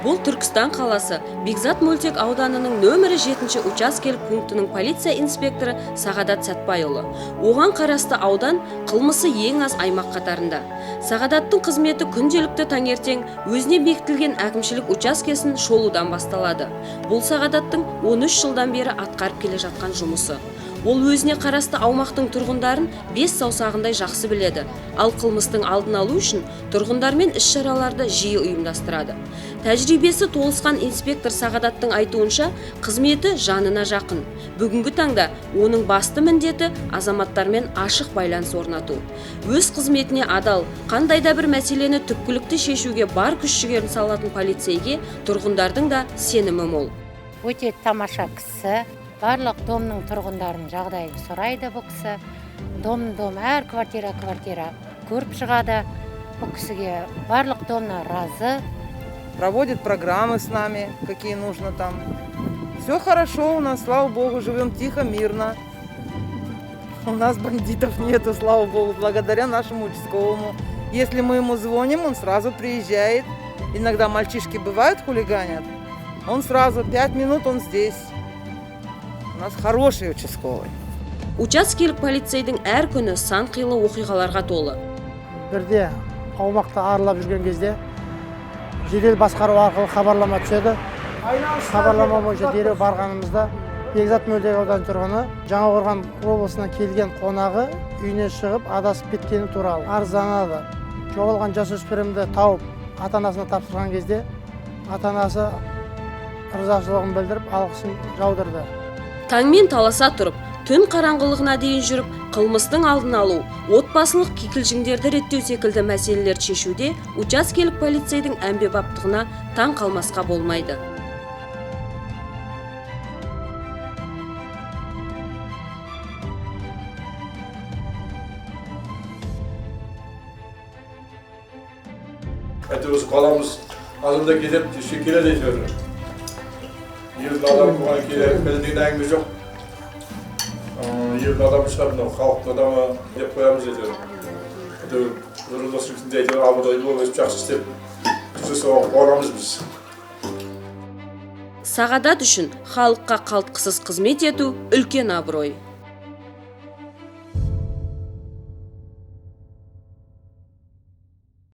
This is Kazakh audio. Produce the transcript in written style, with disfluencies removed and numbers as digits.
Бұл Түркістан қаласы Бекзат Мөлтек ауданының нөмірі 7 учаскелік пунктінің полиция инспекторы Сағадат Сәтбайұлы. Оған қарасты аудан қылмысы ең аз аймақ қатарында. Сағадаттың қызметі күнделікті таңертең өзіне бекітілген әкімшілік учаскесін шолудан басталады. Бұл Сағадаттың 13 жылдан бері атқарып келе жатқан жұмысы. Ол өзіне қарасты аумақтың тұрғындарын 5 саусағындай жақсы біледі. Ал қылмыстың алдын алу үшін тұрғындармен іс-шараларды жиі ұйымдастырады. Тәжірибесі толысқан инспектор Сағадаттың айтуынша, қызметі жанына жақын. Бүгінгі таңда оның басты міндеті азаматтармен ашық байланыс орнату. Өз қызметіне адал, қандай да бір мәселені түпкілікті шешуге бар күш-жігерін салатын полицейге тұрғындардың да сенімі мол. Өте тамаша кісі. Барлық домның тұрғындарын жағдайын сұрайды бұл кісі. Дом әр квартира көріп шығады. Бұл кісіге барлық домна разы. Проводит программы с нами, какие нужно там. Все хорошо у нас, слава богу, живем тихо, мирно. У нас бандитов нету, слава богу, благодаря нашему участковому. Если мы ему звоним, он сразу приезжает. Иногда мальчишки бывают, хулиганят. Он сразу 5 минут он здесь. У нас хороший участковый. Учаскелік полицейдің әр күні сан қилы оқиғаларға толы. Бірде аумақты аралап жүрген кезде жедел басқару арқылы хабарлама түседі. Хабарлама бойынша дереу барғанымызда Бекзат Мөлтек ауданы тұрғыны Жаңақорған облысынан келген қонағы үйінен шығып адасып кеткені туралы арызданады. Жоғалған жасөспірімді тауып ата-анасына тапсырған кезде ата-анасы ризашылығын білдіріп алғысын жаудырды. Таңмен таласа тұрып, түн қараңғылығына дейін жүріп, қылмыстың алдын алу, отбасылық кикілжіңдерді реттеу секілді мәселелерді шешуде учаскелік полицейдің әмбебаптығына таң қалмасқа болмайды. Әйтеуір қаламыз азында кетіп, түске келеді әйтеуір. Елді адам бұған келетін әңгіме жоқ. Елді адам шығар, халықты адамы деп қоямыз әйтеуір. Әйтеуір, жұрылдасында әйтеуір абырой болып өсіп жақсы істеп, күшті соған қуанамыз біз. Сағадат үшін халыққа қалтқысыз қызмет ету үлкен абырой.